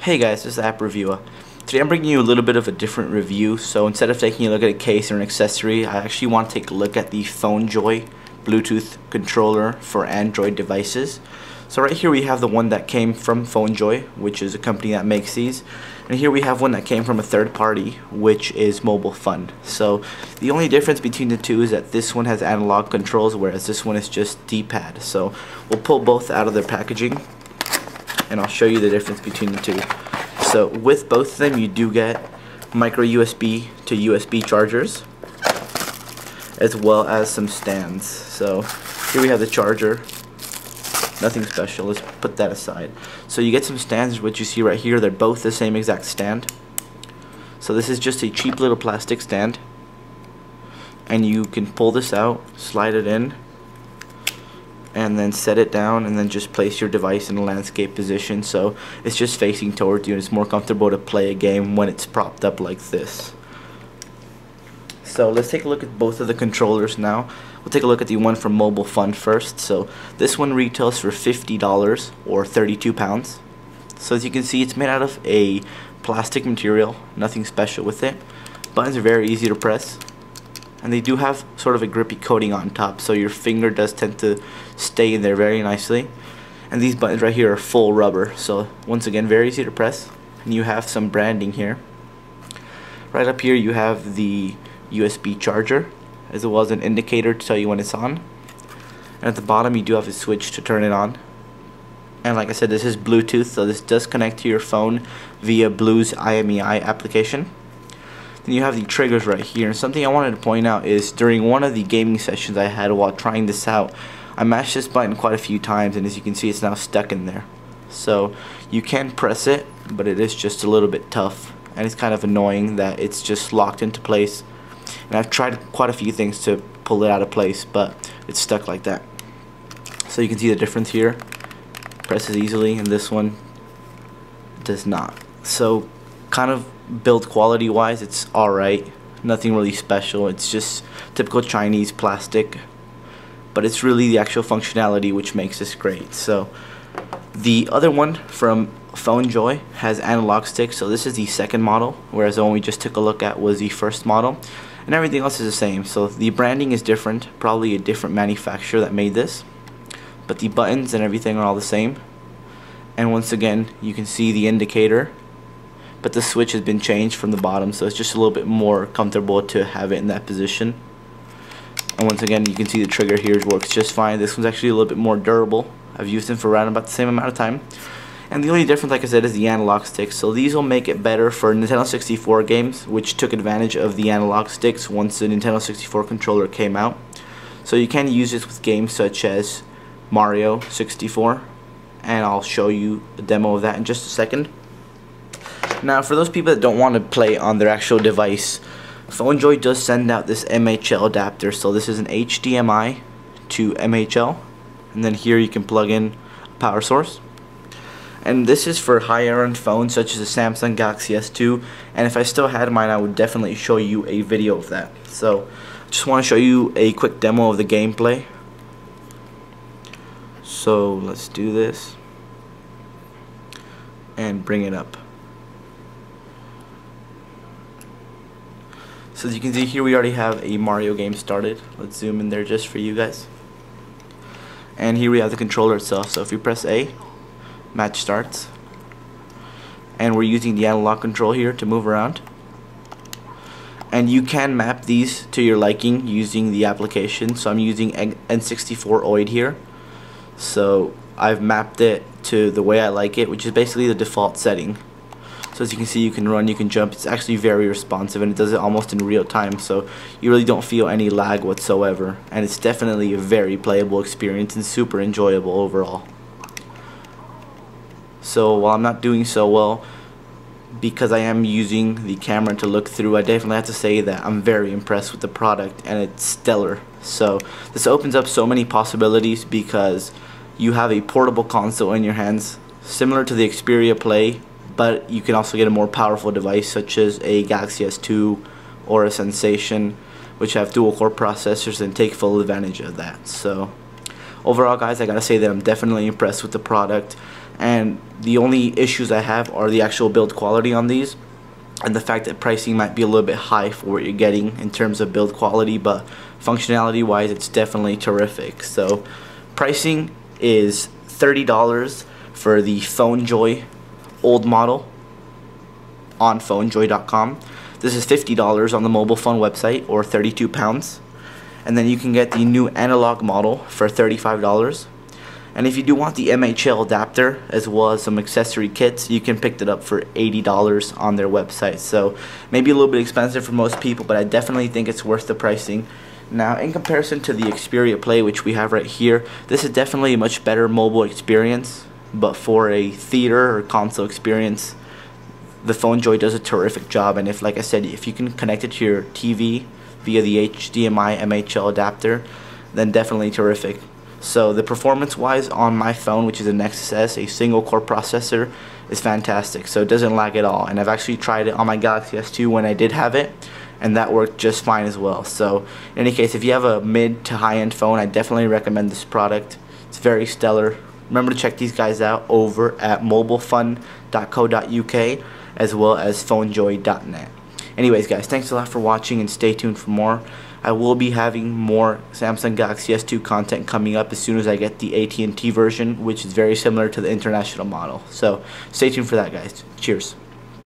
Hey guys, this is App Reviewer. Today I'm bringing you a little bit of a different review. So instead of taking a look at a case or an accessory, I actually want to take a look at the Phonejoy Bluetooth controller for Android devices. So right here we have the one that came from Phonejoy, which is a company that makes these. And here we have one that came from a third party, which is MobileFun. So the only difference between the two is that this one has analog controls, whereas this one is just D-pad. So we'll pull both out of their packaging, and I'll show you the difference between the two. So with both of them you do get micro USB to USB chargers, as well as some stands. So here we have the charger, nothing special, let's put that aside. So you get some stands, which you see right here, they're both the same exact stand. So this is just a cheap little plastic stand, and you can pull this out, slide it in, and then set it down, and then just place your device in a landscape position so it's just facing towards you, and it's more comfortable to play a game when it's propped up like this. So let's take a look at both of the controllers now. We'll take a look at the one from MobileFun first. So this one retails for $50 or 32 pounds. So as you can see, it's made out of a plastic material, nothing special with it. Buttons are very easy to press, and they do have sort of a grippy coating on top, so your finger does tend to stay in there very nicely. And these buttons right here are full rubber, so once again very easy to press. And you have some branding here. Right up here you have the USB charger, as well as an indicator to tell you when it's on. And at the bottom you do have a switch to turn it on. And like I said, this is Bluetooth, so this does connect to your phone via Blue's IMEI application. Then you have the triggers right here, and something I wanted to point out is during one of the gaming sessions I had while trying this out, I mashed this button quite a few times, and as you can see, it's now stuck in there. So you can press it, but it is just a little bit tough, and it's kind of annoying that it's just locked into place. And I've tried quite a few things to pull it out of place, but it's stuck like that. So you can see the difference here. Presses easily, and this one does not. So kind of build quality wise, it's alright, nothing really special, it's just typical Chinese plastic, but it's really the actual functionality which makes this great. So the other one from Phonejoy has analog sticks, so this is the second model, whereas the one we just took a look at was the first model, and everything else is the same. So the branding is different, probably a different manufacturer that made this, but the buttons and everything are all the same. And once again you can see the indicator, but the switch has been changed from the bottom, so it's just a little bit more comfortable to have it in that position. And once again you can see the trigger here works just fine. This one's actually a little bit more durable. I've used them for around about the same amount of time. And the only difference, like I said, is the analog sticks. So these will make it better for Nintendo 64 games, which took advantage of the analog sticks once the Nintendo 64 controller came out. So you can use this with games such as Mario 64, and I'll show you a demo of that in just a second. Now, for those people that don't want to play on their actual device, Phonejoy does send out this MHL adapter. So this is an HDMI to MHL, and then here you can plug in a power source. And this is for higher-end phones such as the Samsung Galaxy S2, and if I still had mine, I would definitely show you a video of that. So I just want to show you a quick demo of the gameplay. So let's do this and bring it up. So as you can see here, we already have a Mario game started. Let's zoom in there just for you guys. And here we have the controller itself. So if you press A, match starts. And we're using the analog control here to move around. And you can map these to your liking using the application. So I'm using N64 OID here. So I've mapped it to the way I like it, which is basically the default setting. So as you can see, you can run, you can jump. It's actually very responsive, and it does it almost in real time, so you really don't feel any lag whatsoever. And it's definitely a very playable experience and super enjoyable overall. So while I'm not doing so well, because I am using the camera to look through, I definitely have to say that I'm very impressed with the product, and it's stellar. So this opens up so many possibilities because you have a portable console in your hands, similar to the Xperia Play, but you can also get a more powerful device such as a Galaxy S2 or a Sensation, which have dual core processors and take full advantage of that. So overall, guys, I gotta say that I'm definitely impressed with the product, and the only issues I have are the actual build quality on these, and the fact that pricing might be a little bit high for what you're getting in terms of build quality, but functionality wise it's definitely terrific. So pricing is $30 for the Phonejoy old model on phonejoy.com. This is $50 on the MobileFun website, or £32. And then you can get the new analog model for $35. And if you do want the MHL adapter as well as some accessory kits, you can pick it up for $80 on their website. So maybe a little bit expensive for most people, but I definitely think it's worth the pricing. Now, in comparison to the Xperia Play, which we have right here, this is definitely a much better mobile experience, but for a theater or console experience, the Phonejoy does a terrific job. And if, like I said, if you can connect it to your TV via the HDMI MHL adapter, then definitely terrific. So the performance wise on my phone, which is a Nexus S, a single core processor, is fantastic. So it doesn't lag at all, and I've actually tried it on my Galaxy S2 when I did have it, and that worked just fine as well. So in any case, if you have a mid to high end phone, I definitely recommend this product. It's very stellar. Remember to check these guys out over at mobilefun.co.uk as well as phonejoy.net. Anyways, guys, thanks a lot for watching, and stay tuned for more. I will be having more Samsung Galaxy S2 content coming up as soon as I get the AT&T version, which is very similar to the international model. So stay tuned for that, guys. Cheers.